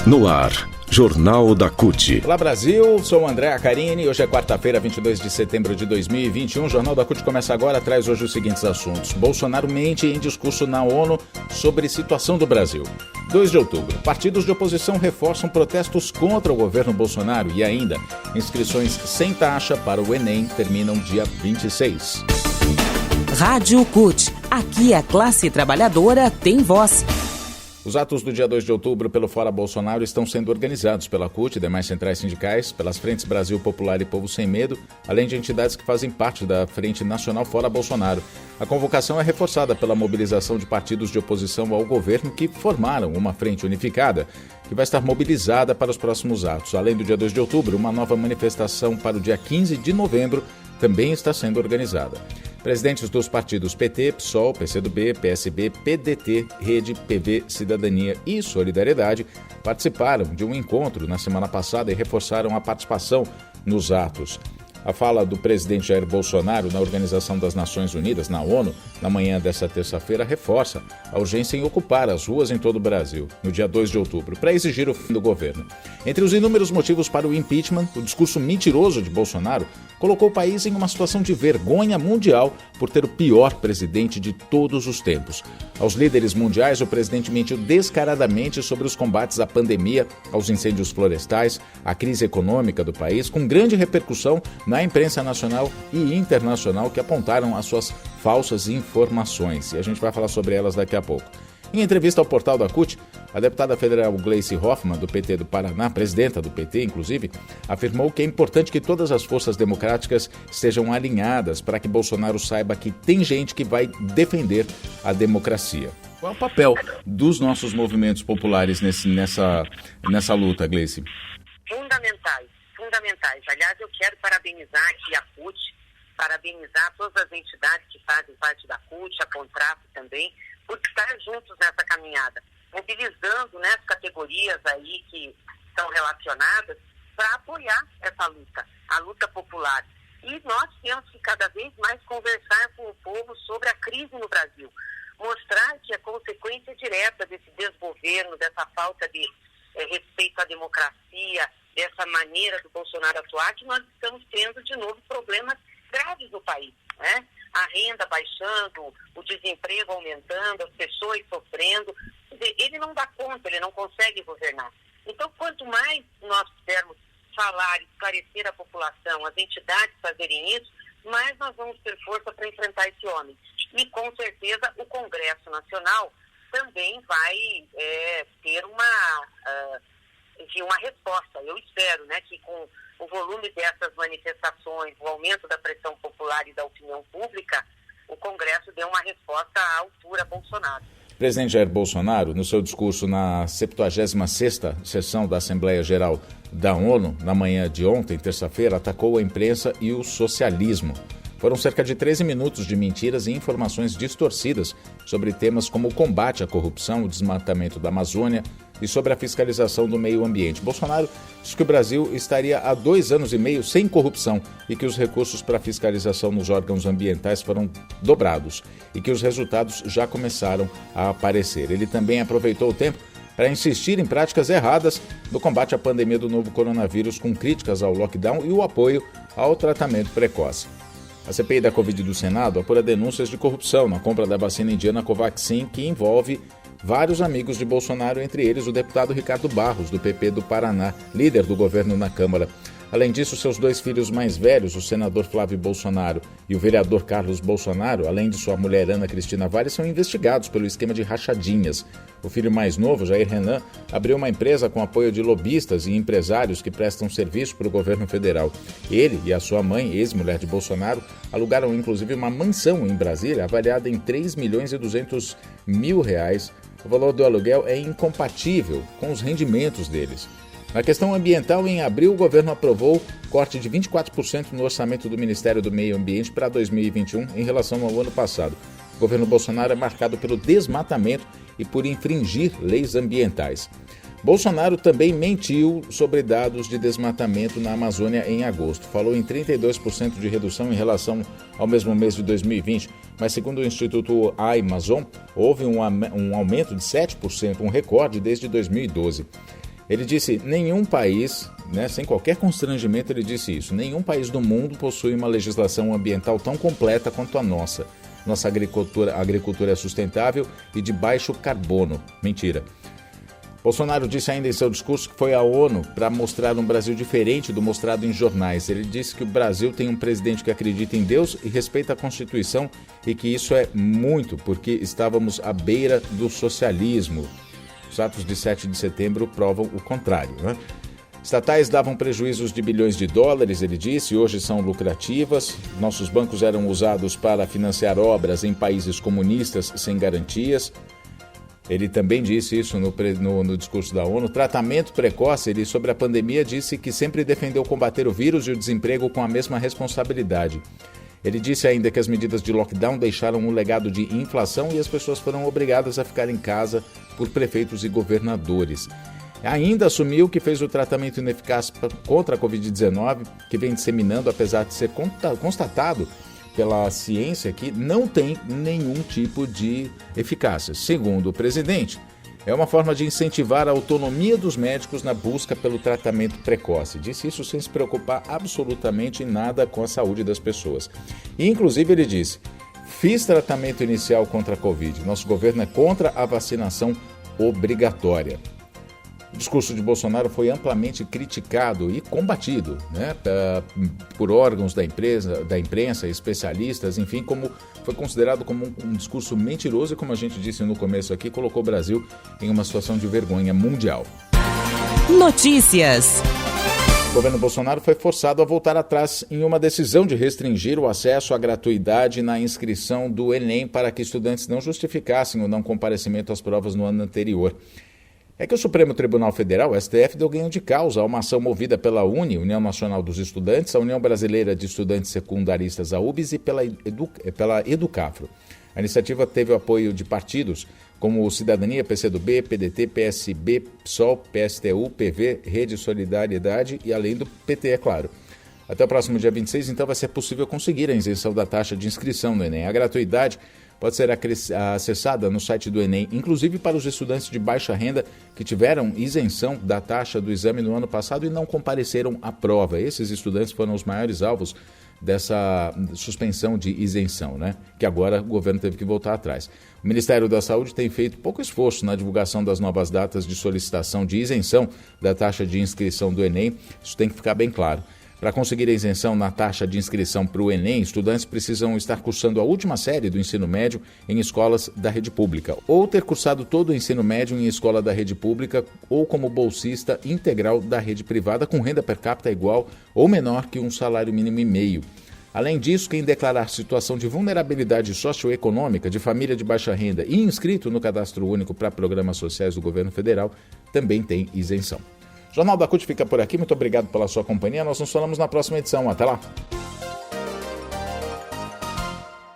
No ar, Jornal da CUT. Olá Brasil, sou o André Acarini. Hoje é quarta-feira, 22 de setembro de 2021. O Jornal da CUT começa agora, traz hoje os seguintes assuntos. Bolsonaro mente em discurso na ONU sobre situação do Brasil. 2 de outubro, partidos de oposição reforçam protestos contra o governo Bolsonaro e ainda, inscrições sem taxa para o Enem terminam dia 26. Rádio CUT. Aqui a classe trabalhadora tem voz. Os atos do dia 2 de outubro pelo Fora Bolsonaro estão sendo organizados pela CUT e demais centrais sindicais, pelas Frentes Brasil Popular e Povo Sem Medo, além de entidades que fazem parte da Frente Nacional Fora Bolsonaro. A convocação é reforçada pela mobilização de partidos de oposição ao governo que formaram uma frente unificada, que vai estar mobilizada para os próximos atos. Além do dia 2 de outubro, uma nova manifestação para o dia 15 de novembro também está sendo organizada. Presidentes dos partidos PT, PSOL, PCdoB, PSB, PDT, Rede, PV, Cidadania e Solidariedade participaram de um encontro na semana passada e reforçaram a participação nos atos. A fala do presidente Jair Bolsonaro na Organização das Nações Unidas, na ONU, na manhã desta terça-feira, reforça a urgência em ocupar as ruas em todo o Brasil, no dia 2 de outubro, para exigir o fim do governo. Entre os inúmeros motivos para o impeachment, o discurso mentiroso de Bolsonaro colocou o país em uma situação de vergonha mundial por ter o pior presidente de todos os tempos. Aos líderes mundiais, o presidente mentiu descaradamente sobre os combates à pandemia, aos incêndios florestais, à crise econômica do país, com grande repercussão na imprensa nacional e internacional que apontaram as suas falsas informações. E a gente vai falar sobre elas daqui a pouco. Em entrevista ao portal da CUT, a deputada federal Gleice Hoffmann, do PT do Paraná, presidenta do PT, inclusive, afirmou que é importante que todas as forças democráticas estejam alinhadas para que Bolsonaro saiba que tem gente que vai defender a democracia. Qual é o papel dos nossos movimentos populares nessa luta, Gleice? Fundamentais. Aliás, eu quero parabenizar aqui a CUT, parabenizar todas as entidades que fazem parte da CUT, a Contrato também, por estar juntos nessa caminhada, mobilizando as categorias aí que estão relacionadas para apoiar essa luta, a luta popular. E nós temos que cada vez mais conversar com o povo sobre a crise no Brasil, mostrar que a consequência direta desse desgoverno, dessa falta de respeito à democracia, dessa maneira do Bolsonaro atuar, que nós estamos tendo de novo problemas graves no país, né? A renda baixando, o desemprego aumentando, as pessoas sofrendo. Quer dizer, ele não dá conta, ele não consegue governar. Então, quanto mais nós pudermos falar, esclarecer a população, as entidades fazerem isso, mais nós vamos ter força para enfrentar esse homem. E, com certeza, o Congresso Nacional também vai ter uma resposta. Eu espero que com o volume dessas manifestações, o aumento da pressão popular e da opinião pública, o Congresso dê uma resposta à altura a Bolsonaro. O presidente Jair Bolsonaro, no seu discurso na 76ª sessão da Assembleia Geral da ONU, na manhã de ontem, terça-feira, atacou a imprensa e o socialismo. Foram cerca de 13 minutos de mentiras e informações distorcidas sobre temas como o combate à corrupção, o desmatamento da Amazônia e sobre a fiscalização do meio ambiente. Bolsonaro disse que o Brasil estaria há 2 anos e meio sem corrupção e que os recursos para fiscalização nos órgãos ambientais foram dobrados e que os resultados já começaram a aparecer. Ele também aproveitou o tempo para insistir em práticas erradas no combate à pandemia do novo coronavírus, com críticas ao lockdown e o apoio ao tratamento precoce. A CPI da Covid do Senado apura denúncias de corrupção na compra da vacina indiana Covaxin, que envolve vários amigos de Bolsonaro, entre eles o deputado Ricardo Barros, do PP do Paraná, líder do governo na Câmara. Além disso, seus 2 filhos mais velhos, o senador Flávio Bolsonaro e o vereador Carlos Bolsonaro, além de sua mulher Ana Cristina Vale, são investigados pelo esquema de rachadinhas. O filho mais novo, Jair Renan, abriu uma empresa com apoio de lobistas e empresários que prestam serviço para o governo federal. Ele e a sua mãe, ex-mulher de Bolsonaro, alugaram inclusive uma mansão em Brasília avaliada em R$3.200.000. O valor do aluguel é incompatível com os rendimentos deles. Na questão ambiental, em abril, o governo aprovou corte de 24% no orçamento do Ministério do Meio Ambiente para 2021 em relação ao ano passado. O governo Bolsonaro é marcado pelo desmatamento e por infringir leis ambientais. Bolsonaro também mentiu sobre dados de desmatamento na Amazônia em agosto. Falou em 32% de redução em relação ao mesmo mês de 2020, mas segundo o Instituto Amazon, houve um aumento de 7%, um recorde desde 2012. Ele disse, nenhum país, sem qualquer constrangimento ele disse isso, nenhum país do mundo possui uma legislação ambiental tão completa quanto a nossa. Nossa agricultura é sustentável e de baixo carbono. Mentira. Bolsonaro disse ainda em seu discurso que foi à ONU para mostrar um Brasil diferente do mostrado em jornais. Ele disse que o Brasil tem um presidente que acredita em Deus e respeita a Constituição e que isso é muito porque estávamos à beira do socialismo. Os atos de 7 de setembro provam o contrário, né? Estatais davam prejuízos de bilhões de dólares, ele disse, e hoje são lucrativas. Nossos bancos eram usados para financiar obras em países comunistas sem garantias. Ele também disse isso no discurso da ONU. Tratamento precoce, ele sobre a pandemia disse que sempre defendeu combater o vírus e o desemprego com a mesma responsabilidade. Ele disse ainda que as medidas de lockdown deixaram um legado de inflação e as pessoas foram obrigadas a ficar em casa por prefeitos e governadores. Ainda assumiu que fez o tratamento ineficaz contra a Covid-19, que vem disseminando, apesar de ser constatado pela ciência que não tem nenhum tipo de eficácia. Segundo o presidente, é uma forma de incentivar a autonomia dos médicos na busca pelo tratamento precoce. Disse isso sem se preocupar absolutamente nada com a saúde das pessoas. E, inclusive, ele disse, fiz tratamento inicial contra a Covid. Nosso governo é contra a vacinação obrigatória. O discurso de Bolsonaro foi amplamente criticado e combatido, por órgãos da imprensa, especialistas, enfim, como foi considerado como um discurso mentiroso e, como a gente disse no começo aqui, colocou o Brasil em uma situação de vergonha mundial. Notícias. O governo Bolsonaro foi forçado a voltar atrás em uma decisão de restringir o acesso à gratuidade na inscrição do Enem para que estudantes não justificassem o não comparecimento às provas no ano anterior. É que o Supremo Tribunal Federal, o STF, deu ganho de causa a uma ação movida pela UNE, União Nacional dos Estudantes, a União Brasileira de Estudantes Secundaristas, a UBS, e pela Educafro. A iniciativa teve o apoio de partidos como o Cidadania, PCdoB, PDT, PSB, PSOL, PSTU, PV, Rede Solidariedade e além do PT, é claro. Até o próximo dia 26, então, vai ser possível conseguir a isenção da taxa de inscrição no Enem. A gratuidade pode ser acessada no site do Enem, inclusive para os estudantes de baixa renda que tiveram isenção da taxa do exame no ano passado e não compareceram à prova. Esses estudantes foram os maiores alvos dessa suspensão de isenção, que agora o governo teve que voltar atrás. O Ministério da Saúde tem feito pouco esforço na divulgação das novas datas de solicitação de isenção da taxa de inscrição do Enem. Isso tem que ficar bem claro. Para conseguir a isenção na taxa de inscrição para o Enem, estudantes precisam estar cursando a última série do ensino médio em escolas da rede pública, ou ter cursado todo o ensino médio em escola da rede pública ou como bolsista integral da rede privada com renda per capita igual ou menor que um salário mínimo e meio. Além disso, quem declarar situação de vulnerabilidade socioeconômica, de família de baixa renda e inscrito no Cadastro Único para Programas Sociais do Governo Federal também tem isenção. O Jornal da CUT fica por aqui. Muito obrigado pela sua companhia. Nós nos falamos na próxima edição. Até lá!